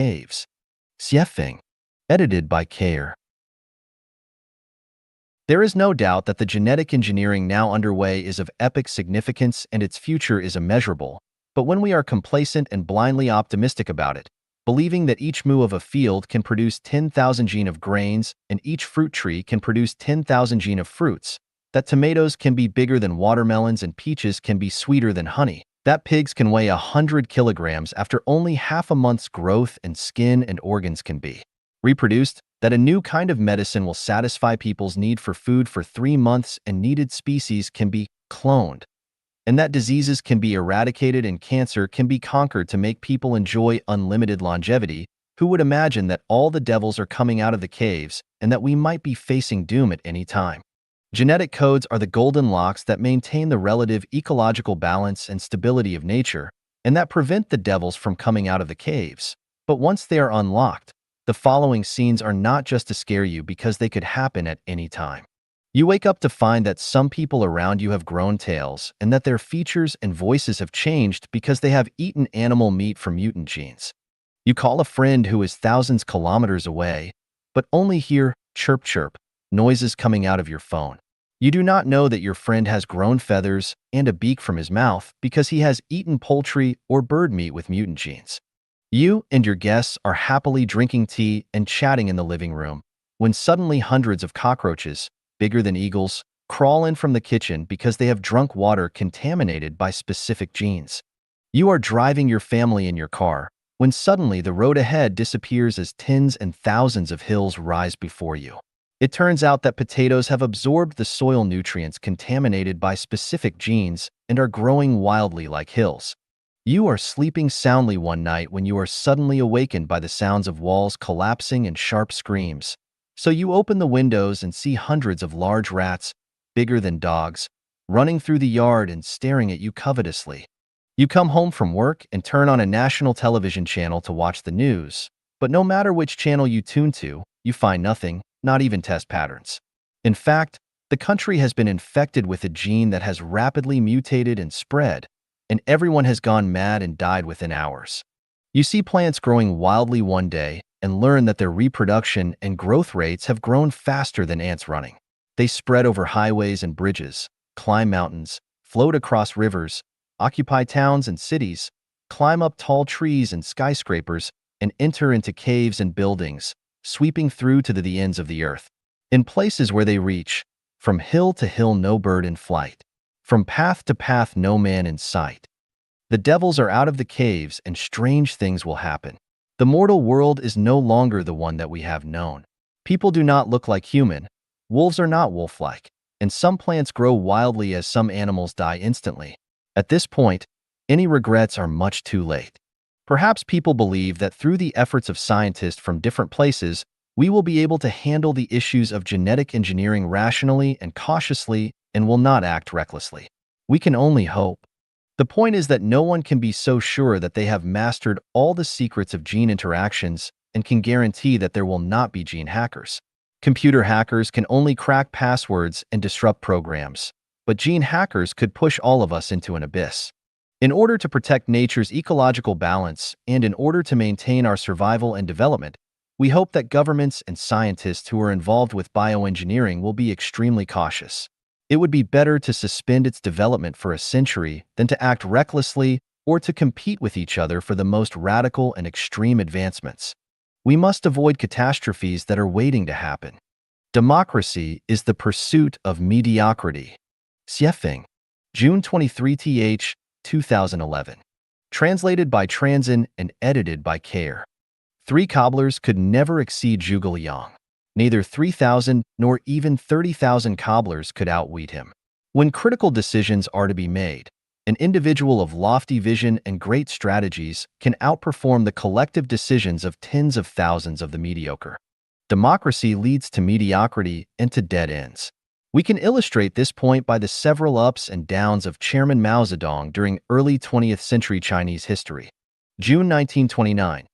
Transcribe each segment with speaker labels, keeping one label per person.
Speaker 1: Caves. Xiefeng. Edited by Care. There is no doubt that the genetic engineering now underway is of epic significance and its future is immeasurable. But when we are complacent and blindly optimistic about it, believing that each moo of a field can produce 10,000 gene of grains and each fruit tree can produce 10,000 gene of fruits, that tomatoes can be bigger than watermelons and peaches can be sweeter than honey, that pigs can weigh 100 kilograms after only half a month's growth and skin and organs can be reproduced, that a new kind of medicine will satisfy people's need for food for 3 months and needed species can be cloned, and that diseases can be eradicated and cancer can be conquered to make people enjoy unlimited longevity. Who would imagine that all the devils are coming out of the caves and that we might be facing doom at any time? Genetic codes are the golden locks that maintain the relative ecological balance and stability of nature, and that prevent the devils from coming out of the caves. But once they are unlocked, the following scenes are not just to scare you because they could happen at any time. You wake up to find that some people around you have grown tails and that their features and voices have changed because they have eaten animal meat for mutant genes. You call a friend who is thousands kilometers away, but only hear chirp chirp noises coming out of your phone. You do not know that your friend has grown feathers and a beak from his mouth because he has eaten poultry or bird meat with mutant genes. You and your guests are happily drinking tea and chatting in the living room when suddenly hundreds of cockroaches, bigger than eagles, crawl in from the kitchen because they have drunk water contaminated by specific genes. You are driving your family in your car when suddenly the road ahead disappears as tens and thousands of hills rise before you. It turns out that potatoes have absorbed the soil nutrients contaminated by specific genes and are growing wildly like hills. You are sleeping soundly one night when you are suddenly awakened by the sounds of walls collapsing and sharp screams. So you open the windows and see hundreds of large rats, bigger than dogs, running through the yard and staring at you covetously. You come home from work and turn on a national television channel to watch the news, but no matter which channel you tune to, you find nothing, not even test patterns. In fact, the country has been infected with a gene that has rapidly mutated and spread, and everyone has gone mad and died within hours. You see plants growing wildly one day and learn that their reproduction and growth rates have grown faster than ants running. They spread over highways and bridges, climb mountains, float across rivers, occupy towns and cities, climb up tall trees and skyscrapers, and enter into caves and buildings, sweeping through to the ends of the earth. In places where they reach, from hill to hill no bird in flight, from path to path no man in sight. The devils are out of the caves and strange things will happen. The mortal world is no longer the one that we have known. People do not look like human, wolves are not wolf-like, and some plants grow wildly as some animals die instantly. At this point, any regrets are much too late. Perhaps people believe that through the efforts of scientists from different places, we will be able to handle the issues of genetic engineering rationally and cautiously and will not act recklessly. We can only hope. The point is that no one can be so sure that they have mastered all the secrets of gene interactions and can guarantee that there will not be gene hackers. Computer hackers can only crack passwords and disrupt programs, but gene hackers could push all of us into an abyss. In order to protect nature's ecological balance and in order to maintain our survival and development, we hope that governments and scientists who are involved with bioengineering will be extremely cautious. It would be better to suspend its development for a century than to act recklessly or to compete with each other for the most radical and extreme advancements. We must avoid catastrophes that are waiting to happen. Democracy is the pursuit of mediocrity. Xiefeng, June 23, 2011. Translated by Transin and edited by Care. 3 cobblers could never exceed Zhuge Liang. Neither 3,000 nor even 30,000 cobblers could outwit him. When critical decisions are to be made, an individual of lofty vision and great strategies can outperform the collective decisions of tens of thousands of the mediocre. Democracy leads to mediocrity and to dead ends. We can illustrate this point by the several ups and downs of Chairman Mao Zedong during early 20th century Chinese history. June 1929.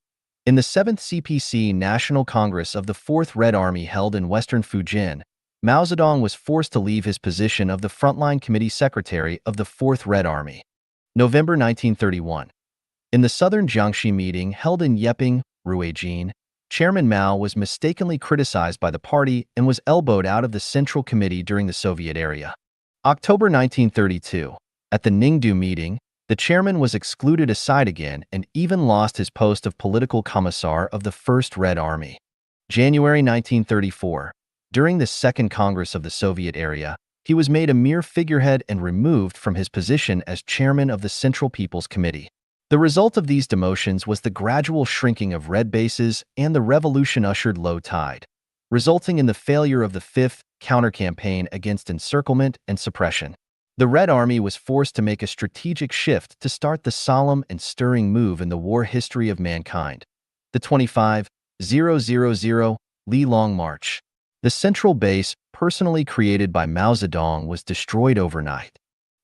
Speaker 1: In the 7th CPC National Congress of the 4th Red Army held in western Fujian, Mao Zedong was forced to leave his position of the Frontline Committee Secretary of the 4th Red Army. November 1931. In the Southern Jiangxi meeting held in Yeping, Ruijin, Chairman Mao was mistakenly criticized by the party and was elbowed out of the Central Committee during the Soviet era. October 1932. At the Ningdu meeting, the chairman was excluded aside again and even lost his post of political commissar of the First Red Army. January 1934. During the Second Congress of the Soviet area, he was made a mere figurehead and removed from his position as chairman of the Central People's Committee. The result of these demotions was the gradual shrinking of red bases and the revolution ushered low tide, resulting in the failure of the fifth counter-campaign against encirclement and suppression. The Red Army was forced to make a strategic shift to start the solemn and stirring move in the war history of mankind, the 25,000 Li Long March. The central base, personally created by Mao Zedong, was destroyed overnight.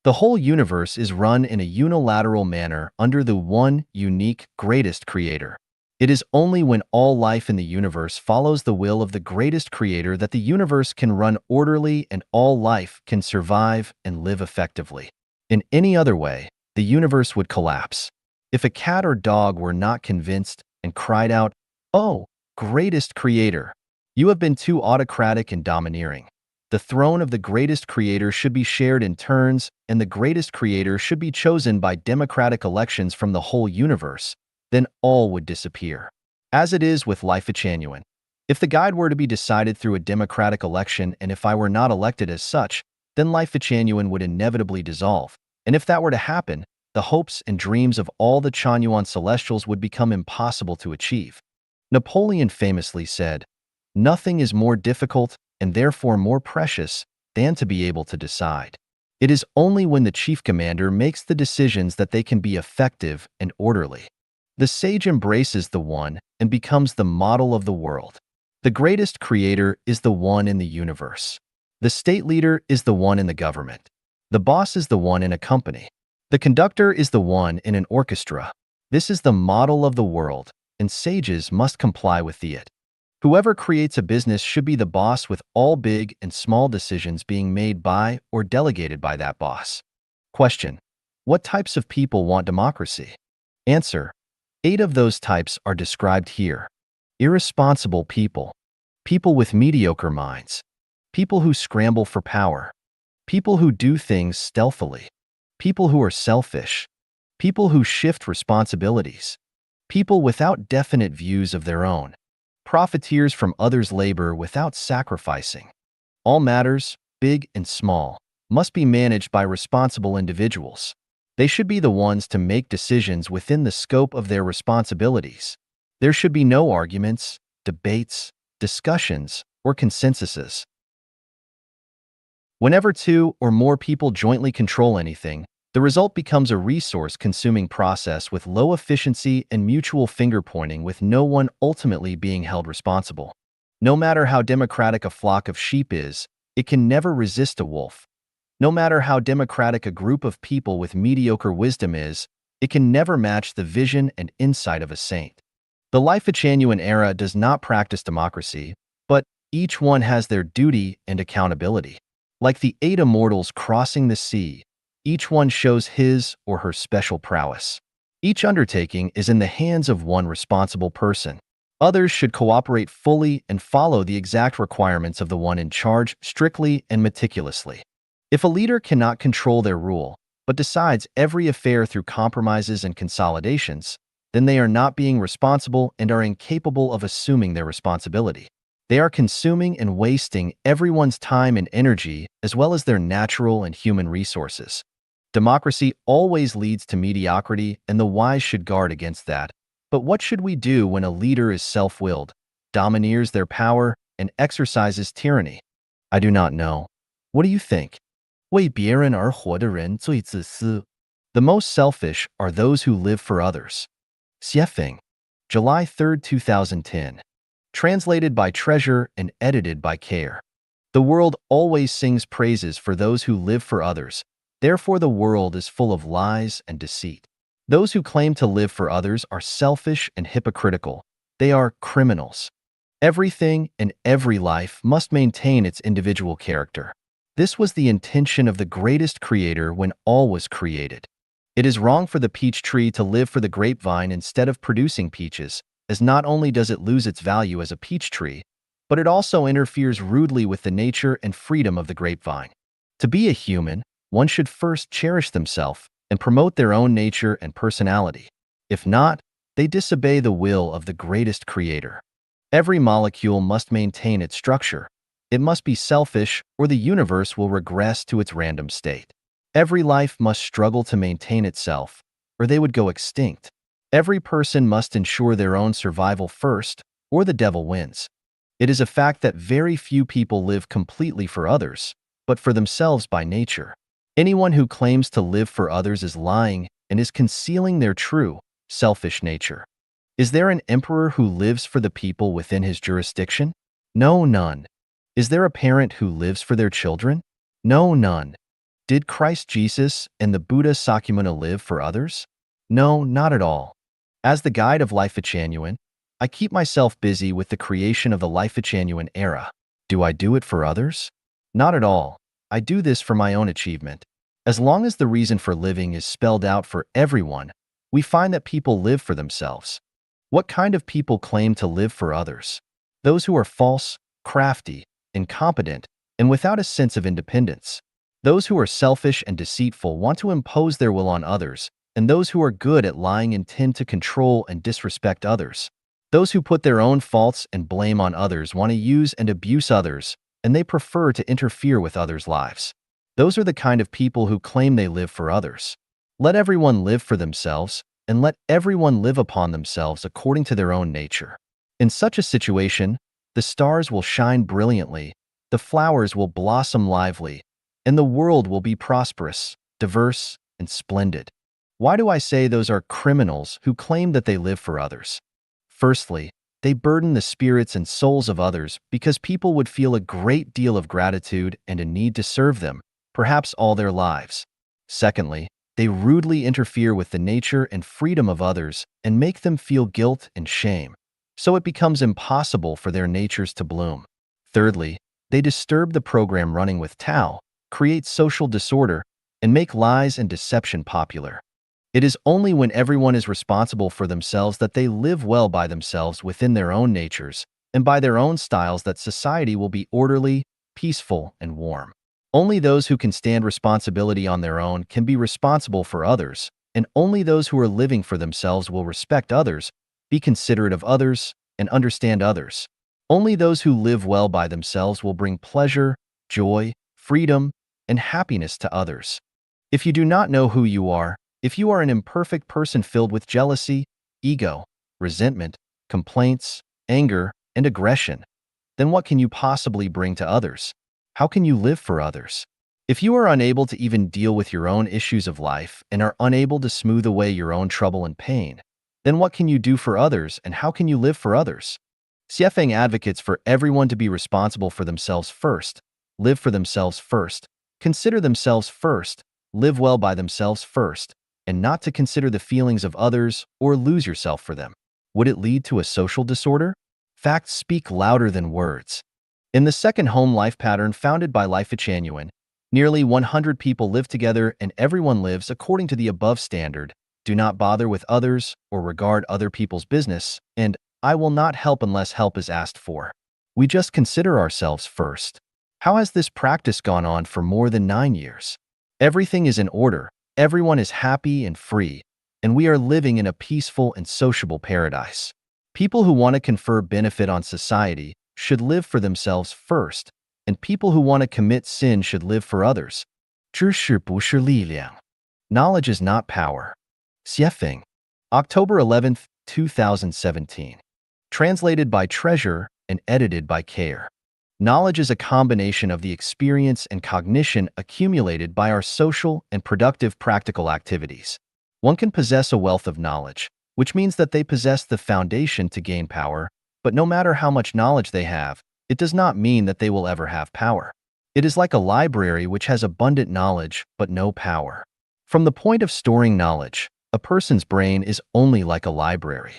Speaker 1: The whole universe is run in a unilateral manner under the one, unique, greatest creator. It is only when all life in the universe follows the will of the greatest creator that the universe can run orderly and all life can survive and live effectively. In any other way, the universe would collapse. If a cat or dog were not convinced and cried out, "Oh, greatest creator," you have been too autocratic and domineering. The throne of the greatest creator should be shared in turns, and the greatest creator should be chosen by democratic elections from the whole universe. Then all would disappear. As it is with life genuine. If the guide were to be decided through a democratic election and if I were not elected as such, then life genuine would inevitably dissolve. And if that were to happen, the hopes and dreams of all the Chanyuan celestials would become impossible to achieve. Napoleon famously said, "Nothing is more difficult and therefore more precious than to be able to decide." It is only when the chief commander makes the decisions that they can be effective and orderly. The sage embraces the one and becomes the model of the world. The greatest creator is the one in the universe. The state leader is the one in the government. The boss is the one in a company. The conductor is the one in an orchestra. This is the model of the world, and sages must comply with it. Whoever creates a business should be the boss, with all big and small decisions being made by or delegated by that boss. Question: what types of people want democracy? Answer: 8 of those types are described here. Irresponsible people. People with mediocre minds. People who scramble for power. People who do things stealthily. People who are selfish. People who shift responsibilities. People without definite views of their own. Profiteers from others' labor without sacrificing. All matters, big and small, must be managed by responsible individuals. They should be the ones to make decisions within the scope of their responsibilities. There should be no arguments, debates, discussions, or consensuses. Whenever 2 or more people jointly control anything, the result becomes a resource-consuming process with low efficiency and mutual finger-pointing, with no one ultimately being held responsible. No matter how democratic a flock of sheep is, it can never resist a wolf. No matter how democratic a group of people with mediocre wisdom is, it can never match the vision and insight of a saint. The life genuine era does not practice democracy, but each one has their duty and accountability. Like the 8 immortals crossing the sea, each one shows his or her special prowess. Each undertaking is in the hands of one responsible person. Others should cooperate fully and follow the exact requirements of the one in charge strictly and meticulously. If a leader cannot control their rule, but decides every affair through compromises and consolidations, then they are not being responsible and are incapable of assuming their responsibility. They are consuming and wasting everyone's time and energy, as well as their natural and human resources. Democracy always leads to mediocrity, and the wise should guard against that. But what should we do when a leader is self-willed, domineers their power, and exercises tyranny? I do not know. What do you think? 为别人而活的人最自私. The most selfish are those who live for others. Xiefeng, July 3, 2010. Translated by Treasure and edited by Care. The world always sings praises for those who live for others. Therefore, the world is full of lies and deceit. Those who claim to live for others are selfish and hypocritical. They are criminals. Everything and every life must maintain its individual character. This was the intention of the greatest creator when all was created. It is wrong for the peach tree to live for the grapevine instead of producing peaches, as not only does it lose its value as a peach tree, but it also interferes rudely with the nature and freedom of the grapevine. To be a human, one should first cherish themselves and promote their own nature and personality. If not, they disobey the will of the greatest creator. Every molecule must maintain its structure. It must be selfish, or the universe will regress to its random state. Every life must struggle to maintain itself, or they would go extinct. Every person must ensure their own survival first, or the devil wins. It is a fact that very few people live completely for others, but for themselves by nature. Anyone who claims to live for others is lying and is concealing their true, selfish nature. Is there an emperor who lives for the people within his jurisdiction? No, none. Is there a parent who lives for their children? No, none. Did Christ Jesus and the Buddha Sakyamuni live for others? No, not at all. As the guide of Life Genuine, I keep myself busy with the creation of the Life Genuine era. Do I do it for others? Not at all. I do this for my own achievement. As long as the reason for living is spelled out for everyone, we find that people live for themselves. What kind of people claim to live for others? Those who are false, crafty, incompetent, and without a sense of independence. Those who are selfish and deceitful want to impose their will on others, and those who are good at lying intend to control and disrespect others. Those who put their own faults and blame on others want to use and abuse others, and they prefer to interfere with others' lives. Those are the kind of people who claim they live for others. Let everyone live for themselves, and let everyone live upon themselves according to their own nature. In such a situation, the stars will shine brilliantly, the flowers will blossom lively, and the world will be prosperous, diverse, and splendid. Why do I say those are criminals who claim that they live for others? Firstly, they burden the spirits and souls of others because people would feel a great deal of gratitude and a need to serve them, perhaps all their lives. Secondly, they rudely interfere with the nature and freedom of others and make them feel guilt and shame, so it becomes impossible for their natures to bloom. Thirdly, they disturb the program running with Tao, create social disorder, and make lies and deception popular. It is only when everyone is responsible for themselves that they live well by themselves within their own natures and by their own styles that society will be orderly, peaceful, and warm. Only those who can stand responsibility on their own can be responsible for others, and only those who are living for themselves will respect others, be considerate of others, and understand others. Only those who live well by themselves will bring pleasure, joy, freedom, and happiness to others. If you do not know who you are, if you are an imperfect person filled with jealousy, ego, resentment, complaints, anger, and aggression, then what can you possibly bring to others? How can you live for others? If you are unable to even deal with your own issues of life and are unable to smooth away your own trouble and pain, then what can you do for others and how can you live for others? Xiefeng advocates for everyone to be responsible for themselves first, live for themselves first, consider themselves first, live well by themselves first, and not to consider the feelings of others or lose yourself for them. Would it lead to a social disorder? Facts speak louder than words. In the second home life pattern founded by Life Genuine, nearly 100 people live together and everyone lives according to the above standard. Do not bother with others or regard other people's business, and I will not help unless help is asked for. We just consider ourselves first. How has this practice gone on for more than 9 years? Everything is in order, everyone is happy and free, and we are living in a peaceful and sociable paradise. People who want to confer benefit on society should live for themselves first, and people who want to commit sin should live for others. 知识不是力量. Knowledge is not power. Xiefeng. October 11th, 2017. Translated by Treasure and edited by Care. Knowledge is a combination of the experience and cognition accumulated by our social and productive practical activities. One can possess a wealth of knowledge, which means that they possess the foundation to gain power, but no matter how much knowledge they have, it does not mean that they will ever have power. It is like a library which has abundant knowledge but no power. From the point of storing knowledge, a person's brain is only like a library.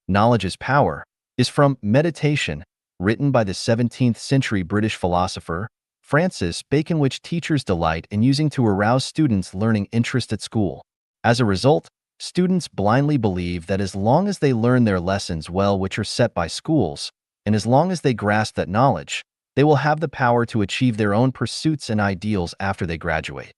Speaker 1: Knowledge is power is from Meditation, written by the 17th century British philosopher Francis Bacon, which teachers delight in using to arouse students' learning interest at school. As a result, Students blindly believe that as long as they learn their lessons well, which are set by schools, and as long as they grasp that knowledge, they will have the power to achieve their own pursuits and ideals after they graduate.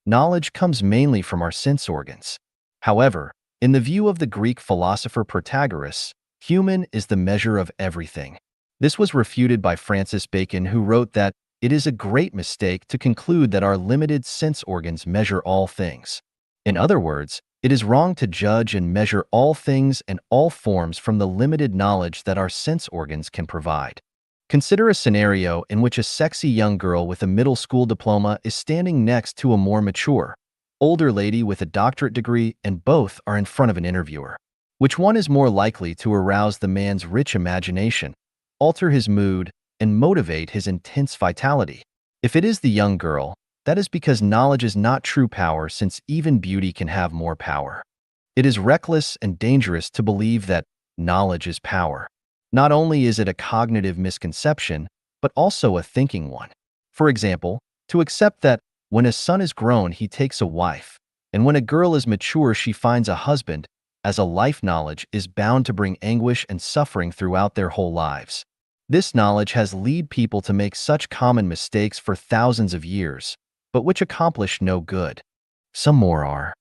Speaker 1: Knowledge comes mainly from our sense organs. However, in the view of the Greek philosopher Protagoras, human is the measure of everything. This was refuted by Francis Bacon, who wrote that it is a great mistake to conclude that our limited sense organs measure all things. In other words, it is wrong to judge and measure all things and all forms from the limited knowledge that our sense organs can provide. Consider a scenario in which a sexy young girl with a middle school diploma is standing next to a more mature, older lady with a doctorate degree, and both are in front of an interviewer. Which one is more likely to arouse the man's rich imagination, alter his mood, and motivate his intense vitality? If it is the young girl, that is because knowledge is not true power, since even beauty can have more power. It is reckless and dangerous to believe that knowledge is power. Not only is it a cognitive misconception, but also a thinking one. For example, to accept that when a son is grown, he takes a wife, and when a girl is mature, she finds a husband, as a life knowledge is bound to bring anguish and suffering throughout their whole lives. This knowledge has led people to make such common mistakes for thousands of years, but which accomplish no good. Some more are.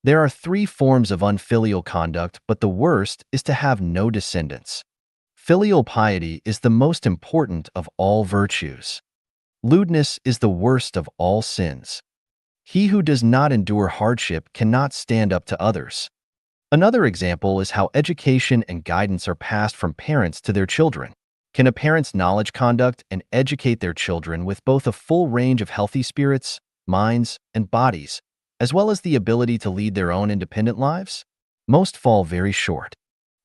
Speaker 1: There are 3 forms of unfilial conduct, but the worst is to have no descendants. Filial piety is the most important of all virtues. Lewdness is the worst of all sins. He who does not endure hardship cannot stand up to others. Another example is how education and guidance are passed from parents to their children. Can a parent's knowledge, conduct, and educate their children with both a full range of healthy spirits, minds, and bodies, as well as the ability to lead their own independent lives? Most fall very short.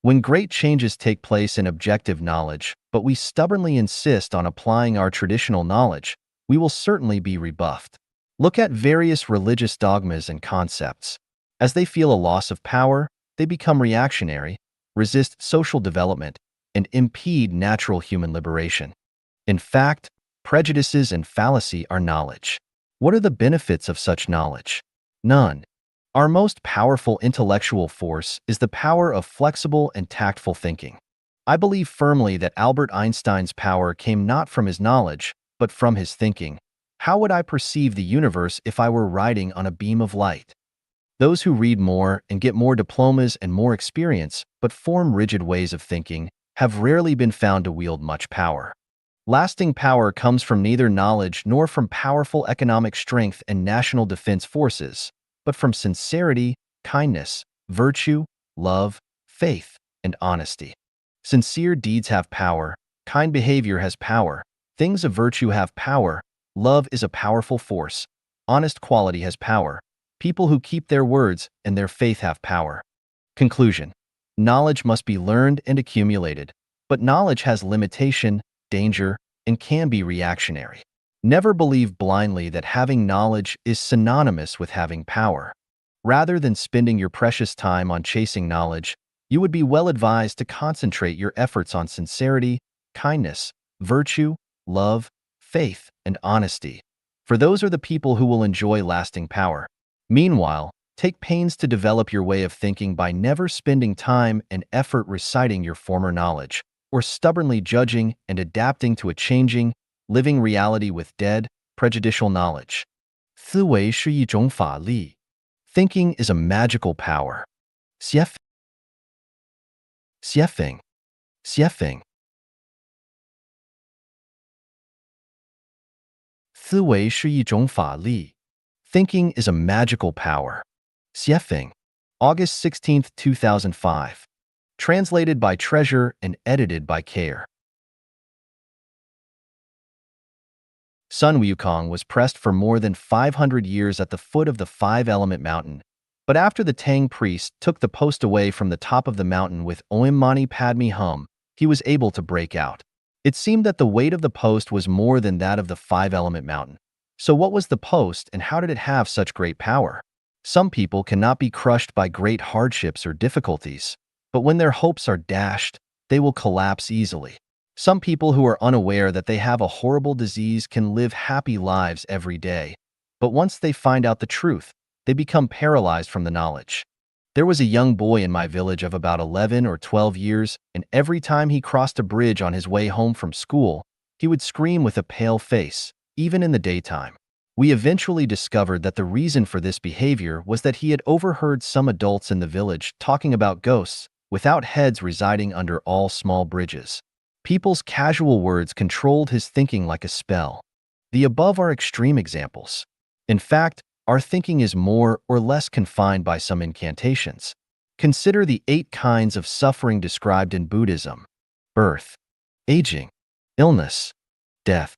Speaker 1: When great changes take place in objective knowledge, but we stubbornly insist on applying our traditional knowledge, we will certainly be rebuffed. Look at various religious dogmas and concepts. As they feel a loss of power, they become reactionary, resist social development, and impede natural human liberation. In fact, prejudices and fallacy are knowledge. What are the benefits of such knowledge? None. Our most powerful intellectual force is the power of flexible and tactful thinking. I believe firmly that Albert Einstein's power came not from his knowledge, but from his thinking. How would I perceive the universe if I were riding on a beam of light? Those who read more and get more diplomas and more experience, but form rigid ways of thinking, have rarely been found to wield much power. Lasting power comes from neither knowledge nor from powerful economic strength and national defense forces, but from sincerity, kindness, virtue, love, faith, and honesty. Sincere deeds have power, kind behavior has power, things of virtue have power, love is a powerful force, honest quality has power, people who keep their words and their faith have power. Conclusion. Knowledge must be learned and accumulated, but knowledge has limitation, danger, and can be reactionary. Never believe blindly that having knowledge is synonymous with having power. Rather than spending your precious time on chasing knowledge, you would be well advised to concentrate your efforts on sincerity, kindness, virtue, love, faith, and honesty, for those are the people who will enjoy lasting power. Meanwhile, take pains to develop your way of thinking by never spending time and effort reciting your former knowledge, or stubbornly judging and adapting to a changing, living reality with dead, prejudicial knowledge. 思维是一种法力. Thinking is a magical power. 写法. 思维是一种法力. Thinking is a magical power. 写法. August 16, 2005. Translated by Treasure and edited by Care. Sun Wukong was pressed for more than 500 years at the foot of the five-element mountain, but after the Tang priest took the post away from the top of the mountain with Om Mani Padme Hum, he was able to break out. It seemed that the weight of the post was more than that of the five-element mountain. So what was the post and how did it have such great power? Some people cannot be crushed by great hardships or difficulties, but when their hopes are dashed, they will collapse easily. Some people who are unaware that they have a horrible disease can live happy lives every day, but once they find out the truth, they become paralyzed from the knowledge. There was a young boy in my village of about 11 or 12 years, and every time he crossed a bridge on his way home from school, he would scream with a pale face, even in the daytime. We eventually discovered that the reason for this behavior was that he had overheard some adults in the village talking about ghosts without heads residing under all small bridges. People's casual words controlled his thinking like a spell. The above are extreme examples. In fact, our thinking is more or less confined by some incantations. Consider the 8 kinds of suffering described in Buddhism: birth, aging, illness, death,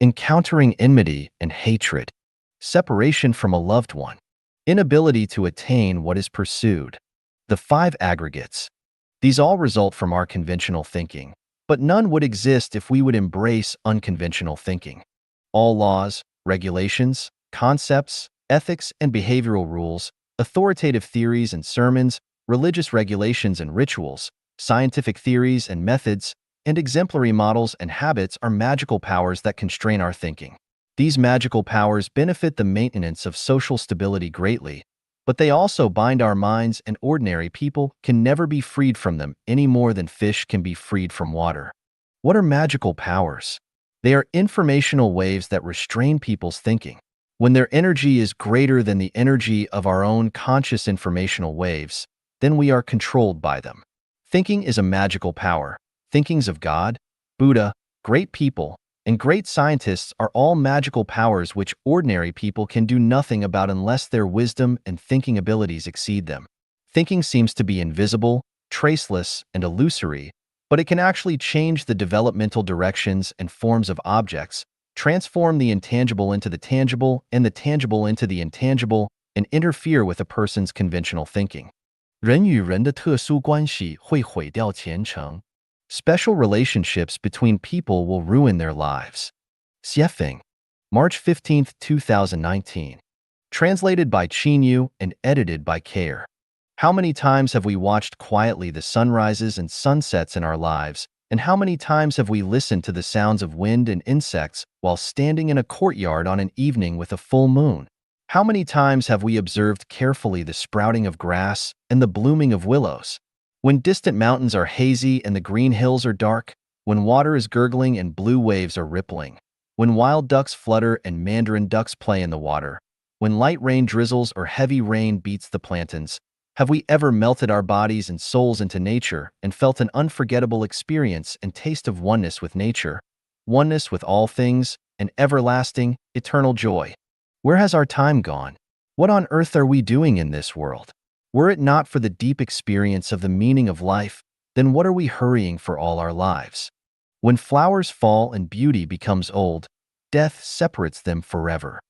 Speaker 1: encountering enmity and hatred, separation from a loved one, inability to attain what is pursued. The 5 aggregates. These all result from our conventional thinking, but none would exist if we would embrace unconventional thinking. All laws, regulations, concepts, ethics and behavioral rules, authoritative theories and sermons, religious regulations and rituals, scientific theories and methods, and exemplary models and habits are magical powers that constrain our thinking. These magical powers benefit the maintenance of social stability greatly, but they also bind our minds, and ordinary people can never be freed from them any more than fish can be freed from water. What are magical powers? They are informational waves that restrain people's thinking. When their energy is greater than the energy of our own conscious informational waves, then we are controlled by them. Thinking is a magical power. Thinkings of God, Buddha, great people, and great scientists are all magical powers which ordinary people can do nothing about unless their wisdom and thinking abilities exceed them. Thinking seems to be invisible, traceless, and illusory, but it can actually change the developmental directions and forms of objects, transform the intangible into the tangible and the tangible into the intangible, and interfere with a person's conventional thinking. 人与人的特殊关系会毁掉前程. Special relationships between people will ruin their lives. Xiefeng, March 15, 2019. Translated by Qinyu and edited by Care. How many times have we watched quietly the sunrises and sunsets in our lives, and how many times have we listened to the sounds of wind and insects while standing in a courtyard on an evening with a full moon? How many times have we observed carefully the sprouting of grass and the blooming of willows? When distant mountains are hazy and the green hills are dark, when water is gurgling and blue waves are rippling, when wild ducks flutter and mandarin ducks play in the water, when light rain drizzles or heavy rain beats the plantains, have we ever melted our bodies and souls into nature and felt an unforgettable experience and taste of oneness with nature, oneness with all things, and everlasting, eternal joy? Where has our time gone? What on earth are we doing in this world? Were it not for the deep experience of the meaning of life, then what are we hurrying for all our lives? When flowers fall and beauty becomes old, death separates them forever.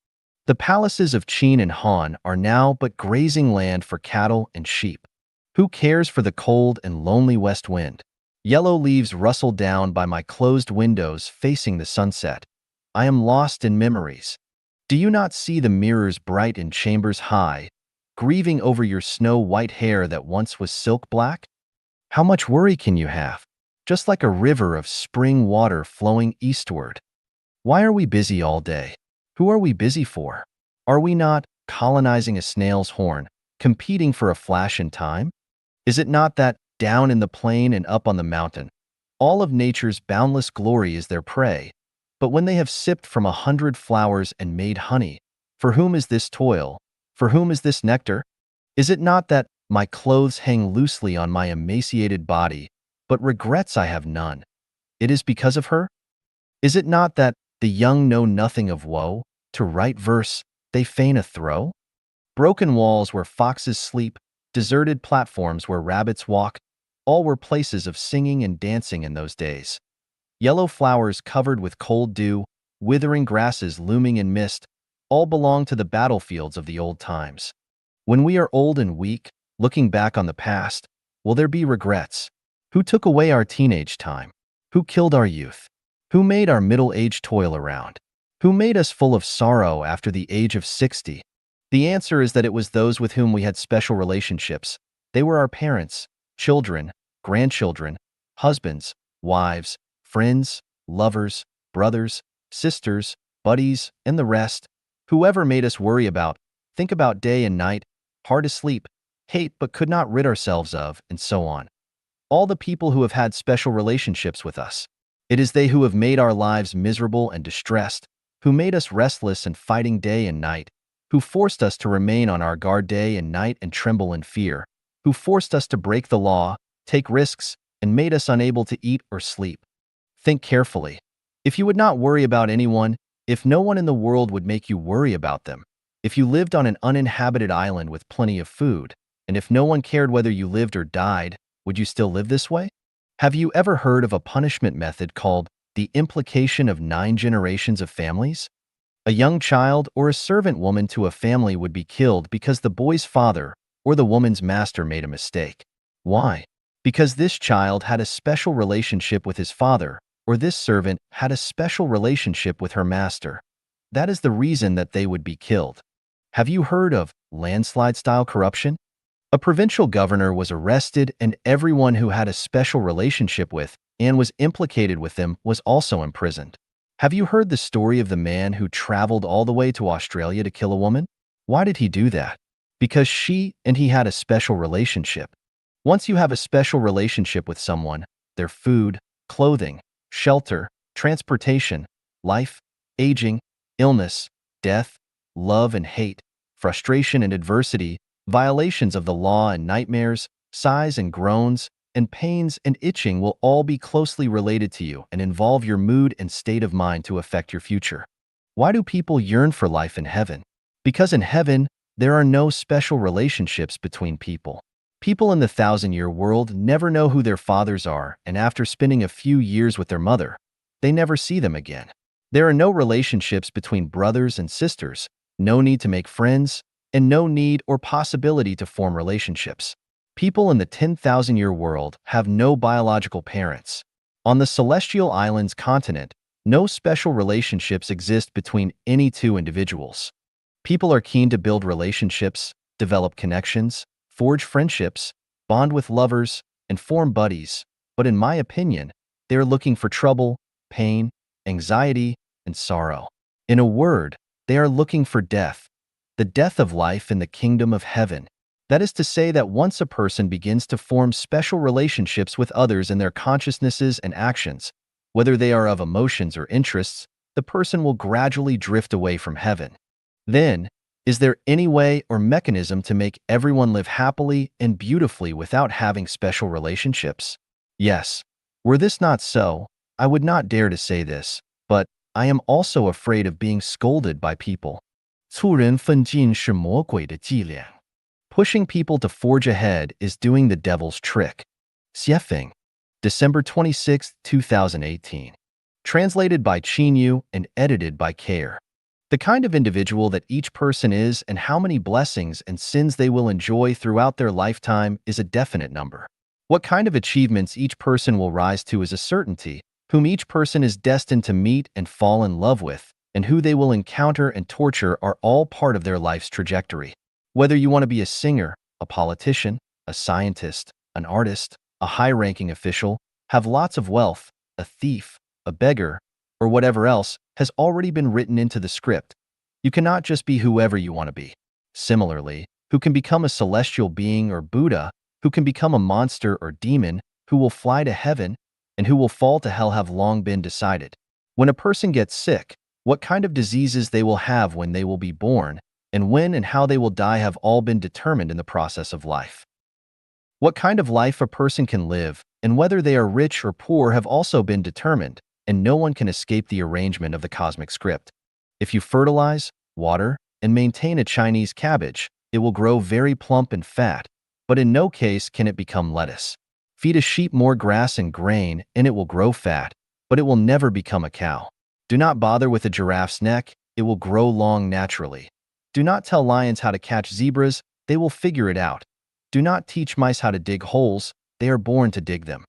Speaker 1: The palaces of Qin and Han are now but grazing land for cattle and sheep. Who cares for the cold and lonely west wind? Yellow leaves rustle down by my closed windows facing the sunset. I am lost in memories. Do you not see the mirrors bright in chambers high, grieving over your snow-white hair that once was silk black? How much worry can you have? Just like a river of spring water flowing eastward. Why are we busy all day? Who are we busy for? Are we not colonizing a snail's horn, competing for a flash in time? Is it not that, down in the plain and up on the mountain, all of nature's boundless glory is their prey? But when they have sipped from 100 flowers and made honey, for whom is this toil? For whom is this nectar? Is it not that my clothes hang loosely on my emaciated body, but regrets I have none? It is because of her? Is it not that the young know nothing of woe? To write verse, they feign a throw? Broken walls where foxes sleep, deserted platforms where rabbits walk, all were places of singing and dancing in those days. Yellow flowers covered with cold dew, withering grasses looming in mist, all belong to the battlefields of the old times. When we are old and weak, looking back on the past, will there be regrets? Who took away our teenage time? Who killed our youth? Who made our middle age toil around? Who made us full of sorrow after the age of 60? The answer is that it was those with whom we had special relationships. They were our parents, children, grandchildren, husbands, wives, friends, lovers, brothers, sisters, buddies, and the rest. Whoever made us worry about, think about day and night, hard asleep, hate but could not rid ourselves of, and so on. All the people who have had special relationships with us. It is they who have made our lives miserable and distressed, who made us restless and fighting day and night, who forced us to remain on our guard day and night and tremble in fear, who forced us to break the law, take risks, and made us unable to eat or sleep. Think carefully. If you would not worry about anyone, if no one in the world would make you worry about them, if you lived on an uninhabited island with plenty of food, and if no one cared whether you lived or died, would you still live this way? Have you ever heard of a punishment method called the implication of 9 generations of families? A young child or a servant woman to a family would be killed because the boy's father or the woman's master made a mistake. Why? Because this child had a special relationship with his father, or this servant had a special relationship with her master. That is the reason that they would be killed. Have you heard of landslide-style corruption? A provincial governor was arrested, and everyone who had a special relationship with and was implicated with them was also imprisoned. Have you heard the story of the man who traveled all the way to Australia to kill a woman? Why did he do that? Because she and he had a special relationship. Once you have a special relationship with someone, their food, clothing, shelter, transportation, life, aging, illness, death, love and hate, frustration and adversity, violations of the law and nightmares, sighs and groans, and pains and itching will all be closely related to you and involve your mood and state of mind to affect your future. Why do people yearn for life in heaven? Because in heaven, there are no special relationships between people. People in the 1,000-year world never know who their fathers are, and after spending a few years with their mother, they never see them again. There are no relationships between brothers and sisters, no need to make friends, and no need or possibility to form relationships. People in the 10,000-year world have no biological parents. On the celestial islands continent, no special relationships exist between any two individuals. People are keen to build relationships, develop connections, forge friendships, bond with lovers, and form buddies, but in my opinion, they are looking for trouble, pain, anxiety, and sorrow. In a word, they are looking for death, the death of life in the kingdom of heaven. That is to say that once a person begins to form special relationships with others in their consciousnesses and actions, whether they are of emotions or interests, the person will gradually drift away from heaven. Then, is there any way or mechanism to make everyone live happily and beautifully without having special relationships? Yes. Were this not so, I would not dare to say this, but I am also afraid of being scolded by people. 促人奋进是魔鬼的伎俩. Pushing people to forge ahead is doing the devil's trick. Xiefeng, December 26, 2018. Translated by Chinyu and edited by Care. The kind of individual that each person is and how many blessings and sins they will enjoy throughout their lifetime is a definite number. What kind of achievements each person will rise to is a certainty, whom each person is destined to meet and fall in love with, and who they will encounter and torture are all part of their life's trajectory. Whether you want to be a singer, a politician, a scientist, an artist, a high-ranking official, have lots of wealth, a thief, a beggar, or whatever else has already been written into the script. You cannot just be whoever you want to be. Similarly, who can become a celestial being or Buddha, who can become a monster or demon, who will fly to heaven, and who will fall to hell have long been decided. When a person gets sick, what kind of diseases they will have when they will be born, and when and how they will die have all been determined in the process of life. What kind of life a person can live, and whether they are rich or poor have also been determined, and no one can escape the arrangement of the cosmic script. If you fertilize, water, and maintain a Chinese cabbage, it will grow very plump and fat, but in no case can it become lettuce. Feed a sheep more grass and grain, and it will grow fat, but it will never become a cow. Do not bother with a giraffe's neck, it will grow long naturally. Do not tell lions how to catch zebras, they will figure it out. Do not teach mice how to dig holes, they are born to dig them.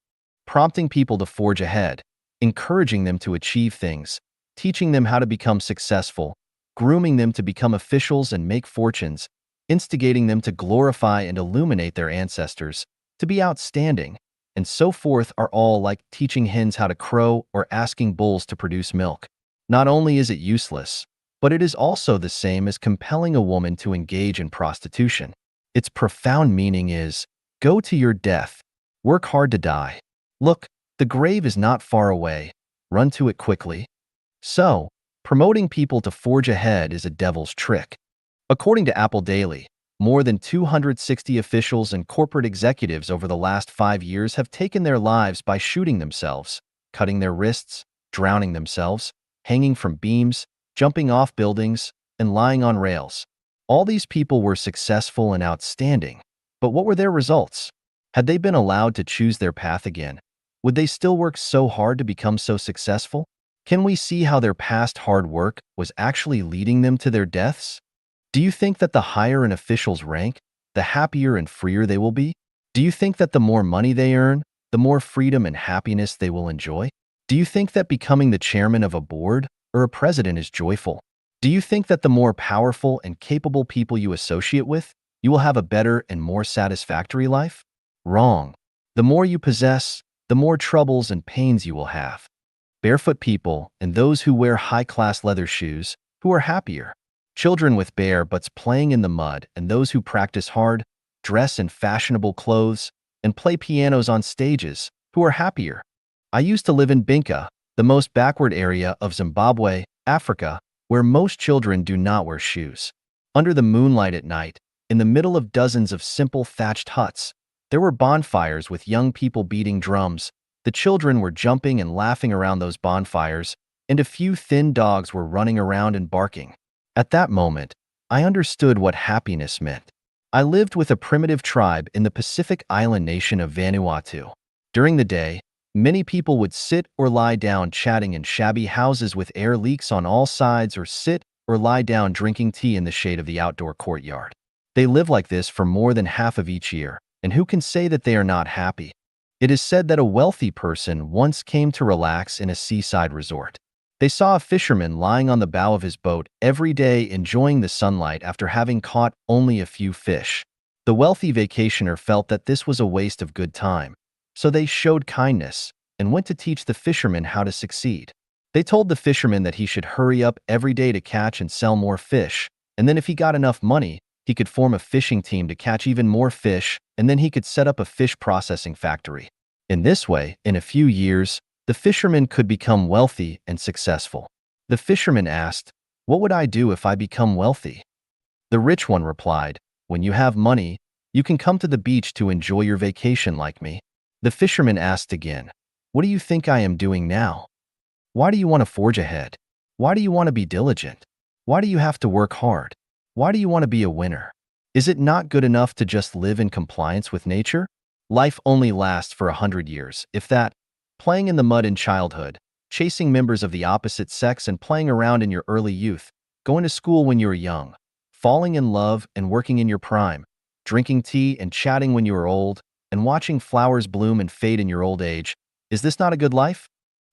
Speaker 1: Prompting people to forge ahead, encouraging them to achieve things, teaching them how to become successful, grooming them to become officials and make fortunes, instigating them to glorify and illuminate their ancestors, to be outstanding, and so forth are all like teaching hens how to crow or asking bulls to produce milk. Not only is it useless, but it is also the same as compelling a woman to engage in prostitution. Its profound meaning is, go to your death, work hard to die. Look, the grave is not far away, run to it quickly. So, promoting people to forge ahead is a devil's trick. According to Apple Daily, more than 260 officials and corporate executives over the last 5 years have taken their lives by shooting themselves, cutting their wrists, drowning themselves, hanging from beams, jumping off buildings, and lying on rails. All these people were successful and outstanding, but what were their results? Had they been allowed to choose their path again, would they still work so hard to become so successful? Can we see how their past hard work was actually leading them to their deaths? Do you think that the higher an official's rank, the happier and freer they will be? Do you think that the more money they earn, the more freedom and happiness they will enjoy? Do you think that becoming the chairman of a board or a president is joyful? Do you think that the more powerful and capable people you associate with, you will have a better and more satisfactory life? Wrong. The more you possess, the more troubles and pains you will have. Barefoot people and those who wear high-class leather shoes, who are happier? Children with bare butts playing in the mud and those who practice hard, dress in fashionable clothes, and play pianos on stages, who are happier? I used to live in Binka, the most backward area of Zimbabwe, Africa, where most children do not wear shoes. Under the moonlight at night, in the middle of dozens of simple thatched huts, there were bonfires with young people beating drums. The children were jumping and laughing around those bonfires, and a few thin dogs were running around and barking. At that moment, I understood what happiness meant. I lived with a primitive tribe in the Pacific island nation of Vanuatu. During the day, many people would sit or lie down chatting in shabby houses with air leaks on all sides, or sit or lie down drinking tea in the shade of the outdoor courtyard. They live like this for more than half of each year, and who can say that they are not happy? It is said that a wealthy person once came to relax in a seaside resort. They saw a fisherman lying on the bow of his boat every day enjoying the sunlight after having caught only a few fish. The wealthy vacationer felt that this was a waste of good time, so they showed kindness and went to teach the fisherman how to succeed. They told the fisherman that he should hurry up every day to catch and sell more fish, and then if he got enough money, he could form a fishing team to catch even more fish, and then he could set up a fish processing factory. In this way, in a few years, the fisherman could become wealthy and successful. The fisherman asked, "What would I do if I become wealthy?" The rich one replied, "When you have money, you can come to the beach to enjoy your vacation like me." The fisherman asked again, "What do you think I am doing now? Why do you want to forge ahead? Why do you want to be diligent? Why do you have to work hard? Why do you want to be a winner? Is it not good enough to just live in compliance with nature? Life only lasts for 100 years, if that. Playing in the mud in childhood, chasing members of the opposite sex and playing around in your early youth, going to school when you were young, falling in love and working in your prime, drinking tea and chatting when you are old, and watching flowers bloom and fade in your old age. Is this not a good life?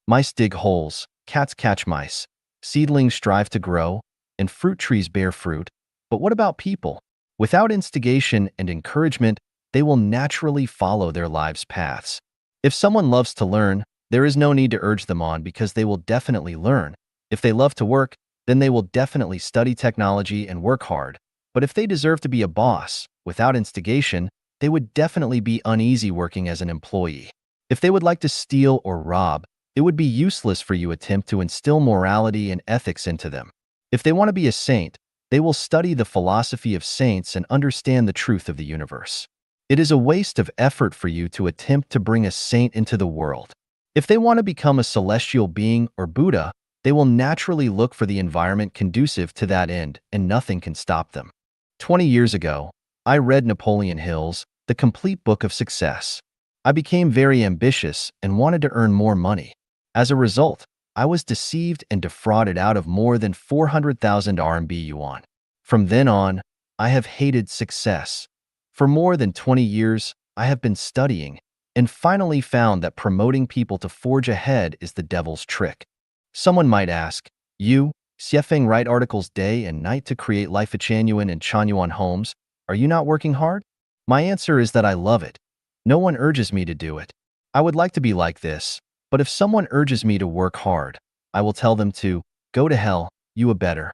Speaker 1: Mice dig holes, cats catch mice, seedlings strive to grow, and fruit trees bear fruit. But what about people? Without instigation and encouragement, they will naturally follow their lives' paths. If someone loves to learn, there is no need to urge them on because they will definitely learn. If they love to work, then they will definitely study technology and work hard. But if they deserve to be a boss, without instigation, they would definitely be uneasy working as an employee. If they would like to steal or rob, it would be useless for you to attempt to instill morality and ethics into them. If they want to be a saint, they will study the philosophy of saints and understand the truth of the universe. It is a waste of effort for you to attempt to bring a saint into the world. If they want to become a celestial being or Buddha, they will naturally look for the environment conducive to that end, and nothing can stop them. 20 years ago, I read Napoleon Hill's The Complete Book of Success. I became very ambitious and wanted to earn more money. As a result, I was deceived and defrauded out of more than 400,000 RMB yuan. From then on, I have hated success. For more than 20 years, I have been studying and finally found that promoting people to forge ahead is the devil's trick. Someone might ask, "You, Xiefeng, write articles day and night to create Life-Chanuan and Chanyuan homes. Are you not working hard?" My answer is that I love it. No one urges me to do it. I would like to be like this, but if someone urges me to work hard, I will tell them to go to hell, you a better.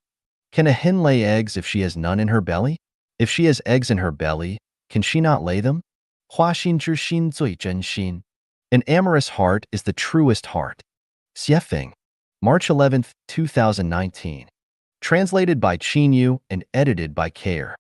Speaker 1: Can a hen lay eggs if she has none in her belly? If she has eggs in her belly, Can she not lay them? 花心之心最真心. An amorous heart is the truest heart. Xiefeng, March 11, 2019. Translated by Qinyu and edited by Care.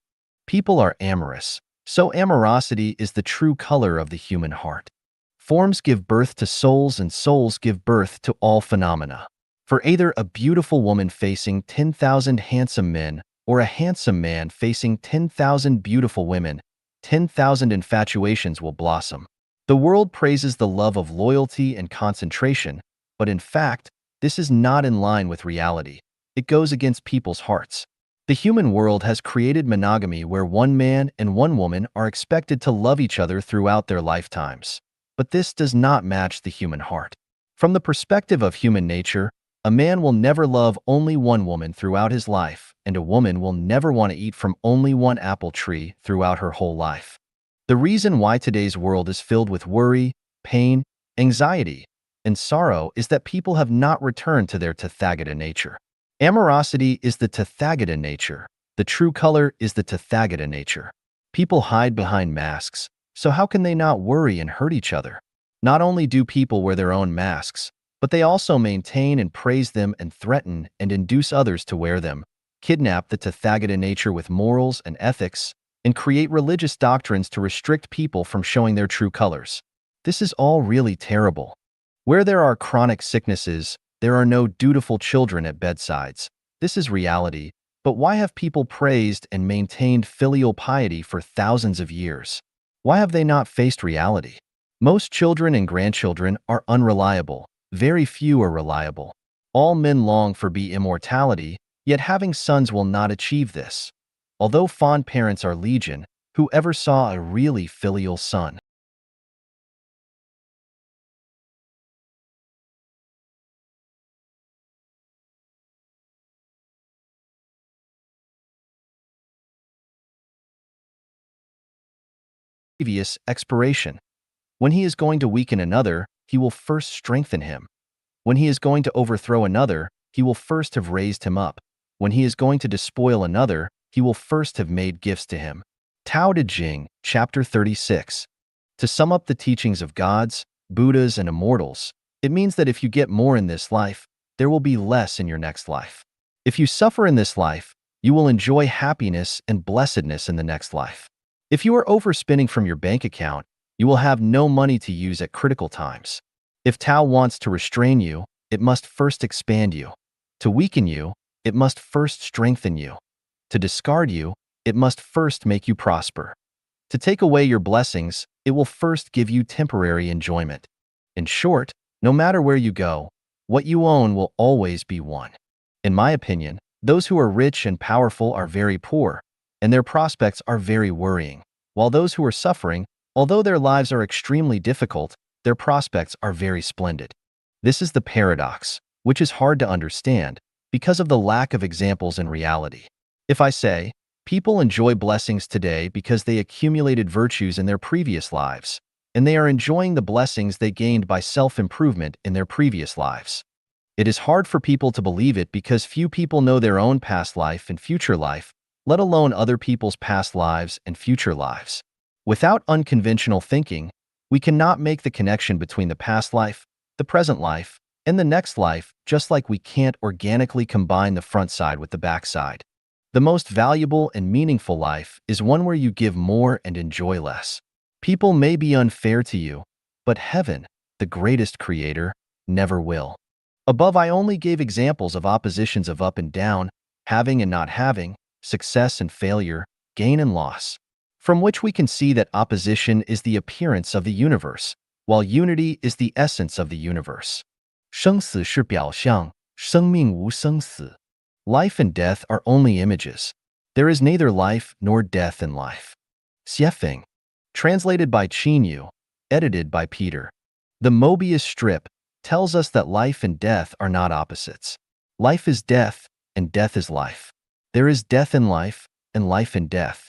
Speaker 1: People are amorous, so amorosity is the true color of the human heart. Forms give birth to souls and souls give birth to all phenomena. For either a beautiful woman facing 10,000 handsome men or a handsome man facing 10,000 beautiful women, 10,000 infatuations will blossom. The world praises the love of loyalty and concentration, but in fact, this is not in line with reality. It goes against people's hearts. The human world has created monogamy where one man and one woman are expected to love each other throughout their lifetimes. But this does not match the human heart. From the perspective of human nature, a man will never love only one woman throughout his life, and a woman will never want to eat from only one apple tree throughout her whole life. The reason why today's world is filled with worry, pain, anxiety, and sorrow is that people have not returned to their Tathagata nature. Amorosity is the Tathagata nature. The true color is the Tathagata nature. People hide behind masks, so how can they not worry and hurt each other? Not only do people wear their own masks, but they also maintain and praise them and threaten and induce others to wear them, kidnap the Tathagata nature with morals and ethics, and create religious doctrines to restrict people from showing their true colors. This is all really terrible. Where there are chronic sicknesses, there are no dutiful children at bedsides. This is reality, but why have people praised and maintained filial piety for thousands of years? Why have they not faced reality? Most children and grandchildren are unreliable. Very few are reliable. All men long for immortality, yet having sons will not achieve this. Although fond parents are legion, who ever saw a really filial son? Previous expiration. When he is going to weaken another, he will first strengthen him. When he is going to overthrow another, he will first have raised him up. When he is going to despoil another, he will first have made gifts to him. Tao Te Ching, Chapter 36. To sum up the teachings of gods, Buddhas, and immortals, it means that if you get more in this life, there will be less in your next life. If you suffer in this life, you will enjoy happiness and blessedness in the next life. If you are overspending from your bank account, you will have no money to use at critical times. If Tao wants to restrain you, it must first expand you. To weaken you, it must first strengthen you. To discard you, it must first make you prosper. To take away your blessings, it will first give you temporary enjoyment. In short, no matter where you go, what you own will always be one. In my opinion, those who are rich and powerful are very poor, and their prospects are very worrying, while those who are suffering, although their lives are extremely difficult, their prospects are very splendid. This is the paradox, which is hard to understand because of the lack of examples in reality. If I say, people enjoy blessings today because they accumulated virtues in their previous lives, and they are enjoying the blessings they gained by self-improvement in their previous lives. It is hard for people to believe it because few people know their own past life and future life, let alone other people's past lives and future lives. Without unconventional thinking, we cannot make the connection between the past life, the present life, and the next life, just like we can't organically combine the front side with the back side. The most valuable and meaningful life is one where you give more and enjoy less. People may be unfair to you, but heaven, the greatest creator, never will. Above, I only gave examples of oppositions of up and down, having and not having, success and failure, gain and loss, from which we can see that opposition is the appearance of the universe, while unity is the essence of the universe. 生死是表象，生命无生死. Life and death are only images. There is neither life nor death in life. Xiefeng. Translated by Qinyu, edited by Peter. The Mobius strip tells us that life and death are not opposites. Life is death, and death is life. There is death in life, and life in death.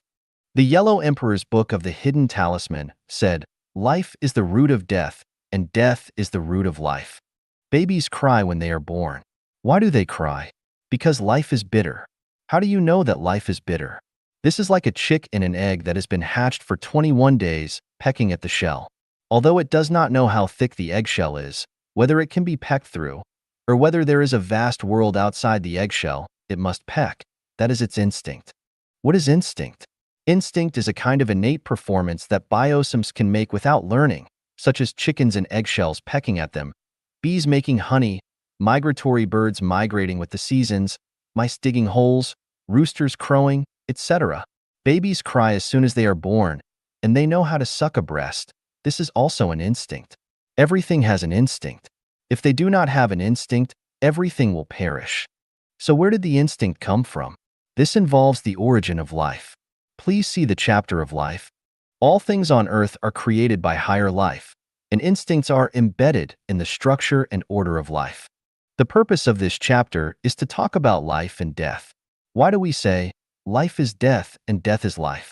Speaker 1: The Yellow Emperor's Book of the Hidden Talisman said, life is the root of death, and death is the root of life. Babies cry when they are born. Why do they cry? Because life is bitter. How do you know that life is bitter? This is like a chick in an egg that has been hatched for 21 days, pecking at the shell. Although it does not know how thick the eggshell is, whether it can be pecked through, or whether there is a vast world outside the eggshell, it must peck. That is its instinct. What is instinct? Instinct is a kind of innate performance that biosystems can make without learning, such as chickens and eggshells pecking at them, bees making honey, migratory birds migrating with the seasons, mice digging holes, roosters crowing, etc. Babies cry as soon as they are born, and they know how to suck a breast. This is also an instinct. Everything has an instinct. If they do not have an instinct, everything will perish. So where did the instinct come from? This involves the origin of life. Please see the chapter of life. All things on earth are created by higher life, and instincts are embedded in the structure and order of life. The purpose of this chapter is to talk about life and death. Why do we say, life is death and death is life?